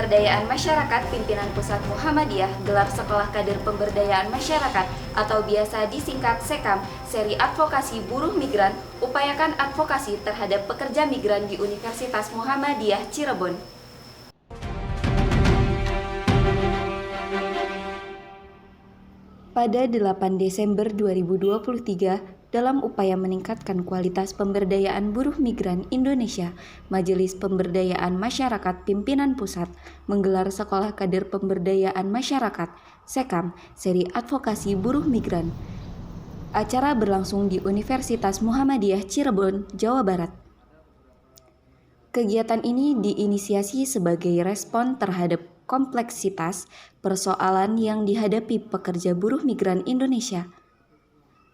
Pemberdayaan Masyarakat Pimpinan Pusat Muhammadiyah gelar Sekolah Kader Pemberdayaan Masyarakat atau biasa disingkat SEKAM, seri advokasi buruh migran, upayakan advokasi terhadap pekerja migran di Universitas Muhammadiyah Cirebon. Pada 8 Desember 2023, dalam upaya meningkatkan kualitas pemberdayaan buruh migran Indonesia, Majelis Pemberdayaan Masyarakat Pimpinan Pusat menggelar Sekolah Kader Pemberdayaan Masyarakat (SEKAM) seri advokasi buruh migran. Acara berlangsung di Universitas Muhammadiyah Cirebon, Jawa Barat. Kegiatan ini diinisiasi sebagai respon terhadap kompleksitas persoalan yang dihadapi pekerja buruh migran Indonesia.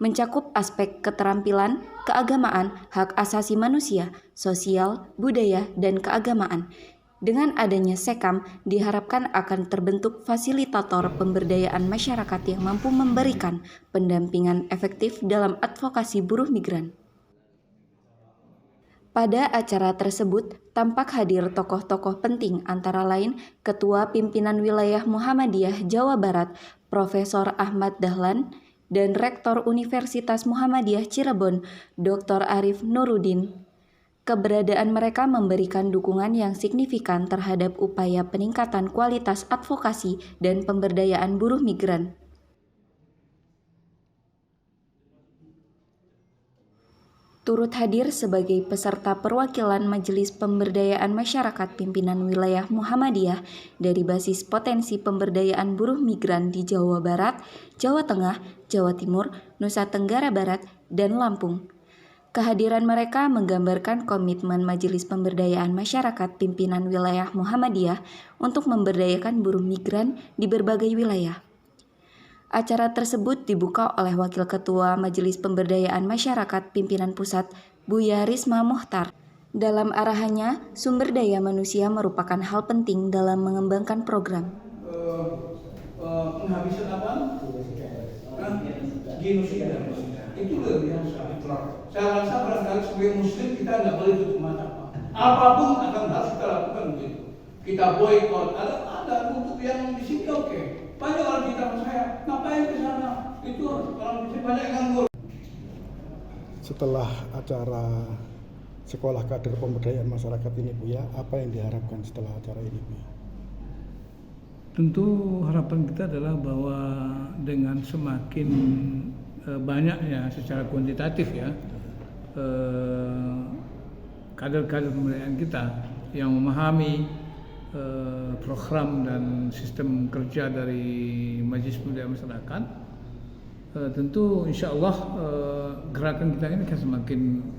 Mencakup aspek keterampilan, keagamaan, hak asasi manusia, sosial, budaya, dan keagamaan. Dengan adanya SEKAM, diharapkan akan terbentuk fasilitator pemberdayaan masyarakat yang mampu memberikan pendampingan efektif dalam advokasi buruh migran. Pada acara tersebut, tampak hadir tokoh-tokoh penting antara lain Ketua Pimpinan Wilayah Muhammadiyah Jawa Barat, Profesor Ahmad Dahlan, dan Rektor Universitas Muhammadiyah Cirebon, Dr. Arif Nuruddin. Keberadaan mereka memberikan dukungan yang signifikan terhadap upaya peningkatan kualitas advokasi dan pemberdayaan buruh migran. Turut hadir sebagai peserta perwakilan Majelis Pemberdayaan Masyarakat Pimpinan Wilayah Muhammadiyah dari basis potensi pemberdayaan buruh migran di Jawa Barat, Jawa Tengah, Jawa Timur, Nusa Tenggara Barat, dan Lampung. Kehadiran mereka menggambarkan komitmen Majelis Pemberdayaan Masyarakat Pimpinan Wilayah Muhammadiyah untuk memberdayakan buruh migran di berbagai wilayah. Acara tersebut dibuka oleh Wakil Ketua Majelis Pemberdayaan Masyarakat Pimpinan Pusat, Buya Risma Muhtar. Dalam arahannya, sumber daya manusia merupakan hal penting dalam mengembangkan program. Penghabisan apa? Genosida. Itu lebih biasa. Saya rasa barangkali sebagai Muslim kita nggak boleh tutup mata. Apapun akan harus kita lakukan begitu. Kita boykot. Ada untuk yang di sini oke. Banyak orang kita saya ngapain ke sana? Itu orang di sini banyak yang nganggur. Setelah acara Sekolah Kader Pemberdayaan Masyarakat ini, Bu ya, apa yang diharapkan setelah acara ini, Bu? Tentu harapan kita adalah bahwa dengan semakin banyaknya secara kuantitatif ya kader-kader pemberdayaan kita yang memahami program dan sistem kerja dari Majelis Pemberdayaan Masyarakat, tentu insya Allah gerakan kita ini akan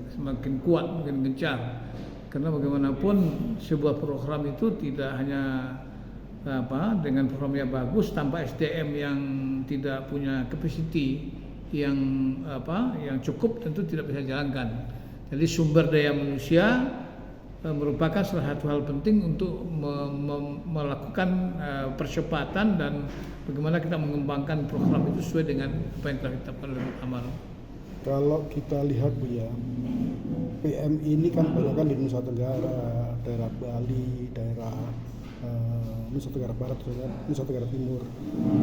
semakin kuat, semakin gencar. Karena bagaimanapun sebuah program itu tidak hanya dengan programnya bagus tanpa SDM yang tidak punya capacity yang cukup, tentu tidak bisa jalankan. Jadi sumber daya manusia merupakan salah satu hal penting untuk melakukan percepatan dan bagaimana kita mengembangkan program itu sesuai dengan apa yang telah ditetapkan oleh amal. Kalau kita lihat, Bu ya, PMI ini kan banyak kan di Nusa Tenggara, daerah Bali, daerah Nusa Tenggara Barat, Nusa Tenggara Timur.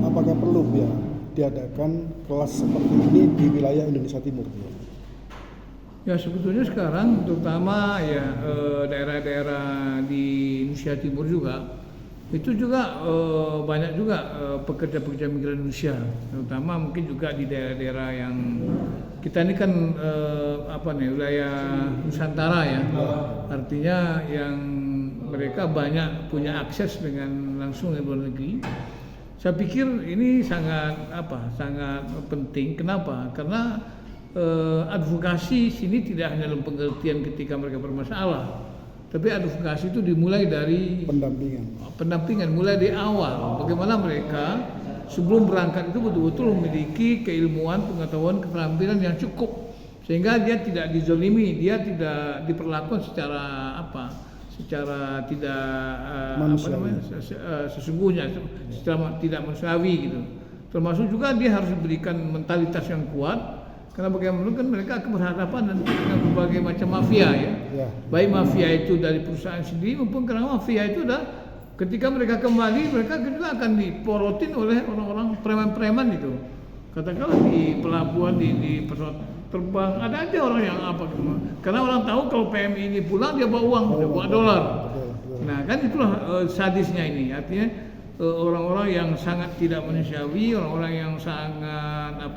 Apakah perlu ya diadakan kelas seperti ini di wilayah Indonesia Timur? Ya sebetulnya sekarang terutama ya daerah-daerah di Indonesia Timur juga itu juga banyak juga pekerja-pekerja migran Indonesia, terutama mungkin juga di daerah-daerah yang kita ini kan wilayah Nusantara ya, artinya yang mereka banyak punya akses dengan langsung dari luar negeri. Saya pikir ini sangat penting. Kenapa? Karena advokasi sini tidak hanya dalam pengertian ketika mereka bermasalah, tapi advokasi itu dimulai dari pendampingan mulai dari awal. Bagaimana mereka sebelum berangkat itu betul-betul memiliki keilmuan, pengetahuan, keterampilan yang cukup sehingga dia tidak dizolimi, dia tidak diperlakukan secara tidak sesungguhnya, secara tidak manusiawi gitu. Termasuk juga dia harus diberikan mentalitas yang kuat. Karena bagaimana kan mereka akan berhadapan dengan berbagai macam mafia ya. Baik mafia itu dari perusahaan sendiri maupun karena mafia itu adalah ketika mereka kembali, mereka juga akan diporotin oleh orang-orang preman-preman itu. Katakanlah di pelabuhan, di pesawat terbang, ada aja orang yang apa gitu. Karena orang tahu kalau PMI ini pulang dia bawa uang, dia bawa dolar. Nah kan itulah sadisnya ini. Artinya orang-orang yang sangat tidak manusiawi, orang-orang yang sangat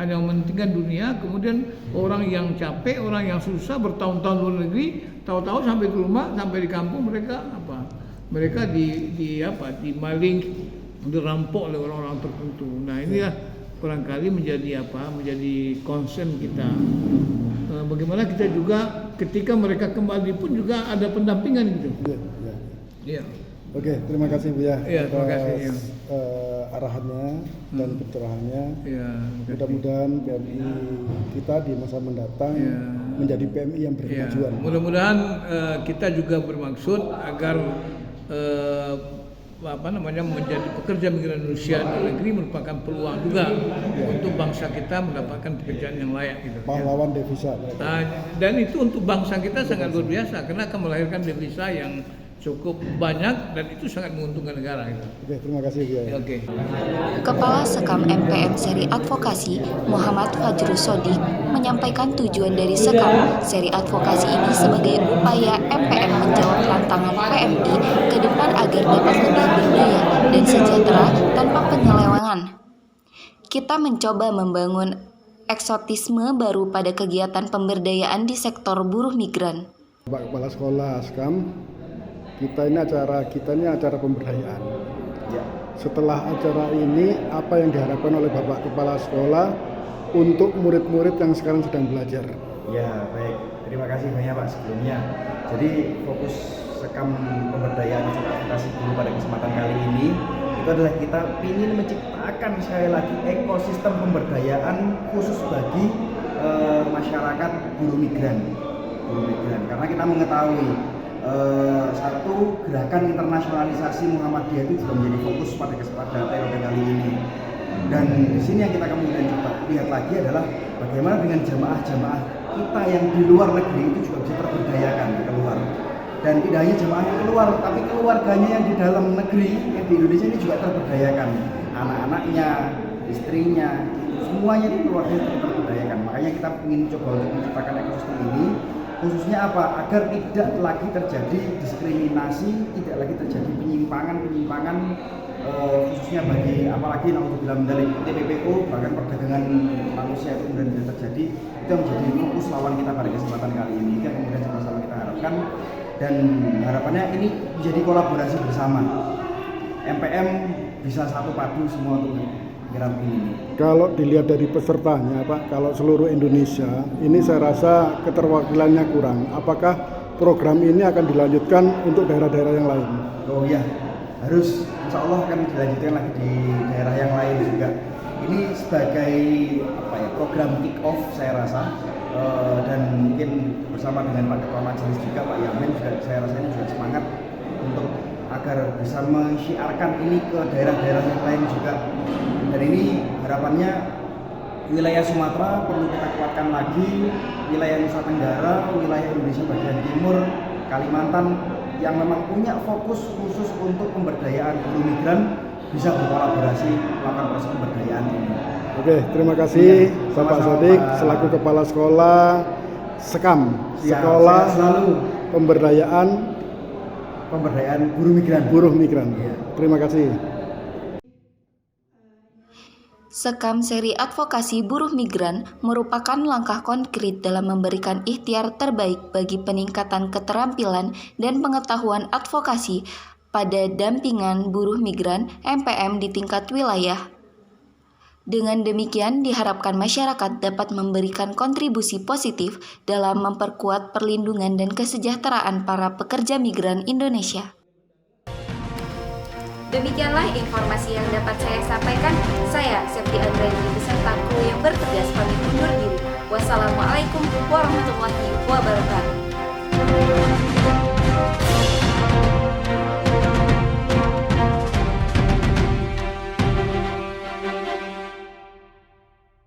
hanya mementingkan dunia. Kemudian orang yang capek, orang yang susah bertahun-tahun luar negeri, tahu-tahu sampai di rumah, sampai di kampung mereka dimaling, dirampok oleh orang-orang tertentu. Nah inilah barangkali menjadi concern kita. Bagaimana kita juga ketika mereka kembali pun juga ada pendampingan gitu. Iya. Oke, terima kasih Buya terima kasih, arahannya dan pencerahannya. Mudah-mudahan PMI kita di masa mendatang menjadi PMI yang berkemajuan. Mudah-mudahan kita juga bermaksud agar menjadi pekerja migran Indonesia di negeri merupakan peluang juga untuk bangsa kita mendapatkan pekerjaan yang layak gitu. Pahlawan devisa. Dan itu untuk bangsa kita sangat luar biasa karena akan melahirkan devisa yang cukup banyak dan itu sangat menguntungkan negara gitu. Oke, terima kasih Buya. Oke. Kepala Sekam MPM Seri Advokasi Muhammad Fajrul Sodik menyampaikan tujuan dari Sekam Seri Advokasi ini sebagai upaya MPM menjawab tantangan PMI ke depan agar dapat lebih berdaya dan sejahtera tanpa penyelewengan. Kita mencoba membangun eksotisme baru pada kegiatan pemberdayaan di sektor buruh migran. Pak Kepala Sekolah Sekam, kita ini acara pemberdayaan. Setelah acara ini, apa yang diharapkan oleh Bapak Kepala Sekolah untuk murid-murid yang sekarang sedang belajar? Ya, baik. Terima kasih banyak Pak sebelumnya. Jadi fokus Sekam pemberdayaan advokasi guru pada kesempatan kali ini itu adalah kita ingin menciptakan sekali lagi ekosistem pemberdayaan khusus bagi masyarakat buruh migran. Karena kita mengetahui satu, gerakan internasionalisasi Muhammadiyah itu juga menjadi fokus pada periode kali ini. Dan di sini yang kita kemudian coba lihat lagi adalah bagaimana dengan jamaah-jamaah kita yang di luar negeri itu juga bisa terberdayakan keluar. Dan tidak hanya jamaah yang keluar, tapi keluarganya yang di dalam negeri, yang di Indonesia ini juga terberdayakan. Anak-anaknya, istrinya, semuanya ini keluarganya terberdayakan. Makanya kita ingin coba untuk menciptakan ekosistem ini. Khususnya apa? Agar tidak lagi terjadi diskriminasi, tidak lagi terjadi penyimpangan khususnya bagi apalagi naudzubillah dari TPPO, bahkan perdagangan manusia itu kemudian bisa terjadi. Itu yang menjadi fokus lawan kita pada kesempatan kali ini. Itu yang kemudian sama-sama kita harapkan dan harapannya ini menjadi kolaborasi bersama. MPM bisa satu padu semua untuk gerakan ini. Kalau dilihat dari pesertanya Pak, kalau seluruh Indonesia, ini saya rasa keterwakilannya kurang. Apakah program ini akan dilanjutkan untuk daerah-daerah yang lain? Oh iya, harus insya Allah akan dilanjutkan lagi di daerah yang lain juga. Ini sebagai program kick off saya rasa dan mungkin bersama dengan Pak Ketua Majelis juga Pak Yamin juga saya rasa ini juga semangat untuk agar bisa mensyiarkan ini ke daerah-daerah yang lain juga. Dan ini harapannya wilayah Sumatera perlu kita kuatkan lagi, wilayah Nusa Tenggara, wilayah Indonesia bagian timur, Kalimantan yang memang punya fokus khusus untuk pemberdayaan buruh migran bisa berkolaborasi melakukan proses pemberdayaan ini. Oke, terima kasih Bapak Sodik selaku Kepala Sekolah Sekam, Sekolah Pemberdayaan Buruh Migran. Terima kasih. Sekam Seri Advokasi Buruh Migran merupakan langkah konkret dalam memberikan ikhtiar terbaik bagi peningkatan keterampilan dan pengetahuan advokasi pada dampingan buruh migran MPM di tingkat wilayah. Dengan demikian, diharapkan masyarakat dapat memberikan kontribusi positif dalam memperkuat perlindungan dan kesejahteraan para pekerja migran Indonesia. Demikianlah informasi yang dapat saya sampaikan. Saya, Septi Andraini, beserta kru yang bertugas pamit undur diri. Wassalamualaikum warahmatullahi wabarakatuh.